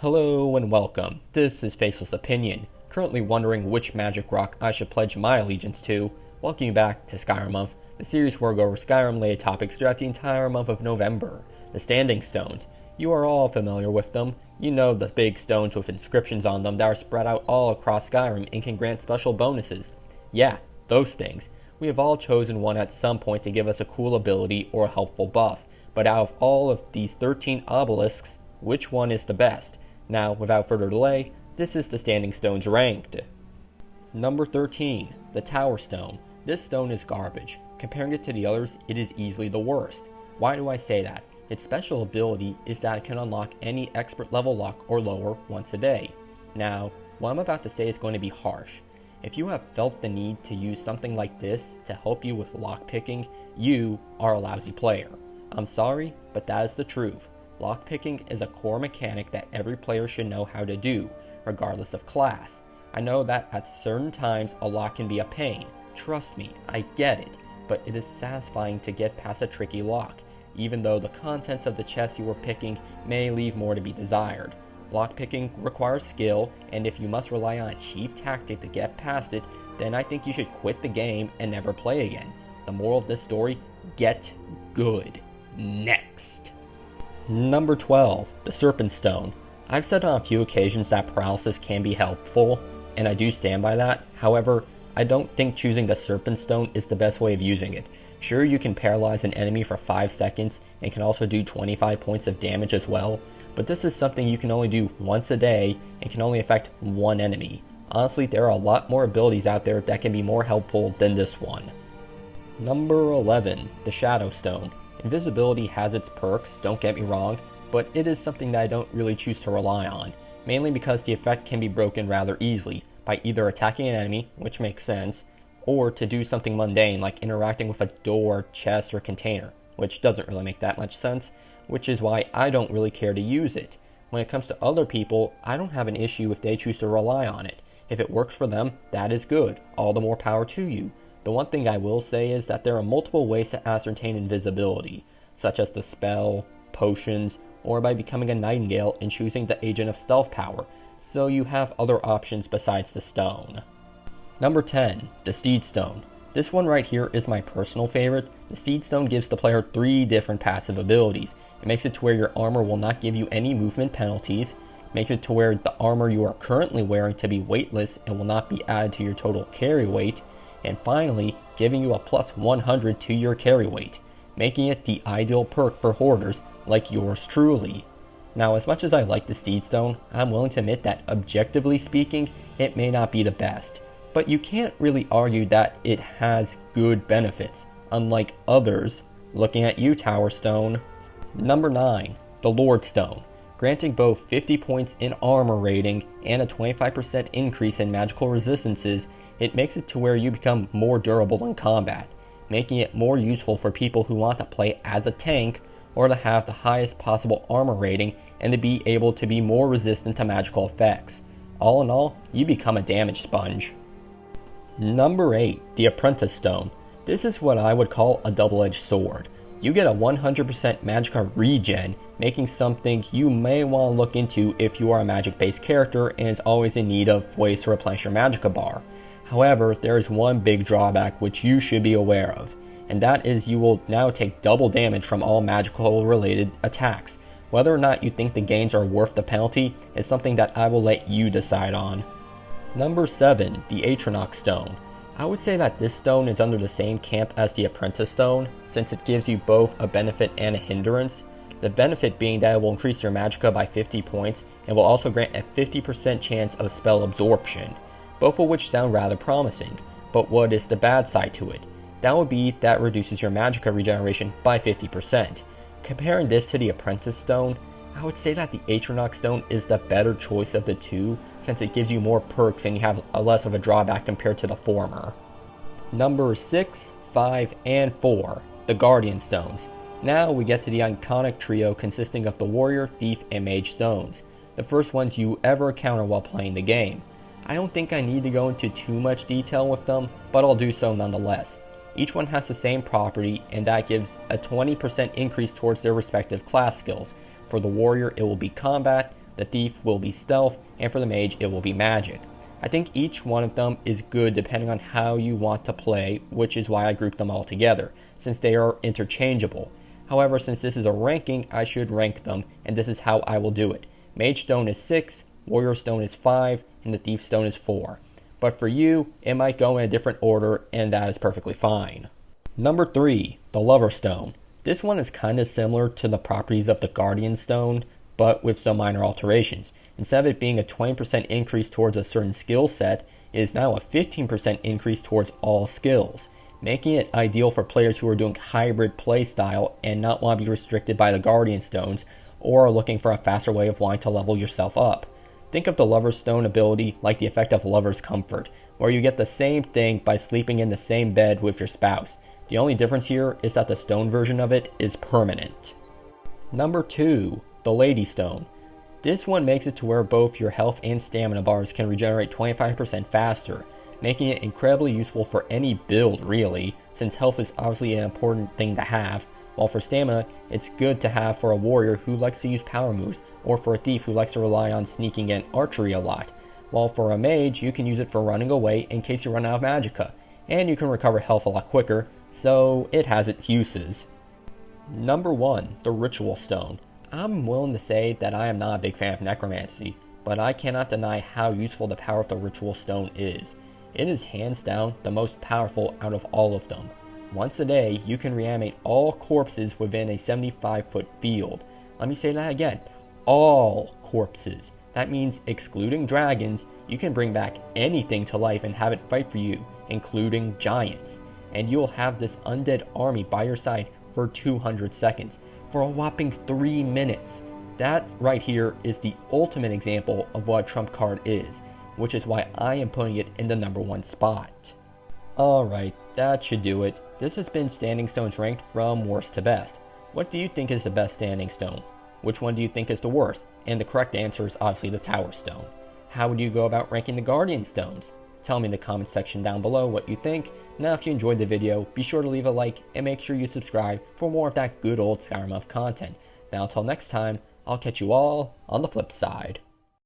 Hello and welcome. This is Faceless Opinion. Currently wondering which magic rock I should pledge my allegiance to. Welcome you back to Skyrim Month, the series where I go over Skyrim-related topics throughout the entire month of November. The Standing Stones. You are all familiar with them. You know the big stones with inscriptions on them that are spread out all across Skyrim and can grant special bonuses. Yeah, those things. We have all chosen one at some point to give us a cool ability or a helpful buff. But out of all of these 13 obelisks, which one is the best? Now, without further delay, this is the Standing Stones ranked. Number 13, the Tower Stone. This stone is garbage. Comparing it to the others, it is easily the worst. Why do I say that? Its special ability is that it can unlock any expert level lock or lower once a day. Now, what I'm about to say is going to be harsh. If you have felt the need to use something like this to help you with lockpicking, you are a lousy player. I'm sorry, but that is the truth. Lockpicking is a core mechanic that every player should know how to do, regardless of class. I know that at certain times a lock can be a pain. Trust me, I get it, but it is satisfying to get past a tricky lock, even though the contents of the chest you were picking may leave more to be desired. Lockpicking requires skill, and if you must rely on a cheap tactic to get past it, then I think you should quit the game and never play again. The moral of this story, get good. Next. Number 12, the Serpent Stone. I've said on a few occasions that paralysis can be helpful, and I do stand by that. However, I don't think choosing the Serpent Stone is the best way of using it. Sure, you can paralyze an enemy for 5 seconds and can also do 25 points of damage as well, but this is something you can only do once a day and can only affect one enemy. Honestly, there are a lot more abilities out there that can be more helpful than this one. Number 11, the Shadow Stone. Invisibility has its perks, don't get me wrong, but it is something that I don't really choose to rely on, mainly because the effect can be broken rather easily by either attacking an enemy, which makes sense, or to do something mundane like interacting with a door, chest, or container, which doesn't really make that much sense, which is why I don't really care to use it. When it comes to other people, I don't have an issue if they choose to rely on it. If it works for them, that is good, all the more power to you. The one thing I will say is that there are multiple ways to ascertain invisibility, such as the spell, potions, or by becoming a nightingale and choosing the Agent of Stealth power, so you have other options besides the stone. Number 10, the Stead Stone. This one right here is my personal favorite. The Stead Stone gives the player 3 different passive abilities. It makes it to where your armor will not give you any movement penalties, makes it to where the armor you are currently wearing to be weightless and will not be added to your total carry weight, and finally, giving you a plus 100 to your carry weight, making it the ideal perk for hoarders like yours truly. Now, as much as I like the Stead Stone, I'm willing to admit that objectively speaking, it may not be the best, but you can't really argue that it has good benefits, unlike others. Looking at you, Tower Stone. Number 9, the Lord Stone. Granting both 50 points in armor rating and a 25% increase in magical resistances, it makes it to where you become more durable in combat, making it more useful for people who want to play as a tank or to have the highest possible armor rating and to be able to be more resistant to magical effects. All in all, you become a damage sponge. Number 8, the Apprentice Stone. This is what I would call a double-edged sword. You get a 100% magicka regen, making something you may want to look into if you are a magic-based character and is always in need of ways to replenish your magicka bar. However, there is one big drawback which you should be aware of, and that is you will now take double damage from all magical related attacks. Whether or not you think the gains are worth the penalty is something that I will let you decide on. Number 7, the Atronach Stone. I would say that this stone is under the same camp as the Apprentice Stone, since it gives you both a benefit and a hindrance. The benefit being that it will increase your magicka by 50 points and will also grant a 50% chance of spell absorption, both of which sound rather promising. But what is the bad side to it? That would be that reduces your magicka regeneration by 50%. Comparing this to the Apprentice Stone, I would say that the Atronach Stone is the better choice of the two, since it gives you more perks and you have less of a drawback compared to the former. Number 6, 5, and 4, the Guardian Stones. Now we get to the iconic trio consisting of the Warrior, Thief, and Mage Stones, the first ones you ever encounter while playing the game. I don't think I need to go into too much detail with them, but I'll do so nonetheless. Each one has the same property, and that gives a 20% increase towards their respective class skills. For the Warrior, it will be Combat, the thief will be stealth, and for the mage it will be magic. I think each one of them is good depending on how you want to play, which is why I grouped them all together, since they are interchangeable. However, since this is a ranking, I should rank them, and this is how I will do it. Mage Stone is 6, Warrior Stone is 5, and the Thief Stone is 4. But for you, it might go in a different order, and that is perfectly fine. Number 3, the Lover Stone. This one is kind of similar to the properties of the Guardian Stone, but with some minor alterations. Instead of it being a 20% increase towards a certain skill set, it is now a 15% increase towards all skills, making it ideal for players who are doing hybrid playstyle and not want to be restricted by the Guardian Stones, or are looking for a faster way of wanting to level yourself up. Think of the Lover's Stone ability like the effect of Lover's Comfort, where you get the same thing by sleeping in the same bed with your spouse. The only difference here is that the stone version of it is permanent. Number 2, the Lady Stone. This one makes it to where both your health and stamina bars can regenerate 25% faster, making it incredibly useful for any build really, since health is obviously an important thing to have, while for stamina, it's good to have for a warrior who likes to use power moves, or for a thief who likes to rely on sneaking and archery a lot, while for a mage, you can use it for running away in case you run out of magicka, and you can recover health a lot quicker, so it has its uses. Number 1, the Ritual Stone. I'm willing to say that I am not a big fan of necromancy, but I cannot deny how useful the power of the Ritual Stone is. It is hands down the most powerful out of all of them. Once a day, you can reanimate all corpses within a 75-foot field. Let me say that again. All corpses. That means excluding dragons, you can bring back anything to life and have it fight for you, including giants. And you will have this undead army by your side for 200 seconds, for a whopping 3 minutes. That right here is the ultimate example of what a trump card is, which is why I am putting it in the number 1 spot. Alright, that should do it. This has been Standing Stones ranked from worst to best. What do you think is the best Standing Stone? Which one do you think is the worst? And the correct answer is obviously the Tower Stone. How would you go about ranking the Guardian Stones? Tell me in the comments section down below what you think. Now if you enjoyed the video, be sure to leave a like and make sure you subscribe for more of that good old Skyrim content. Now until next time, I'll catch you all on the flip side.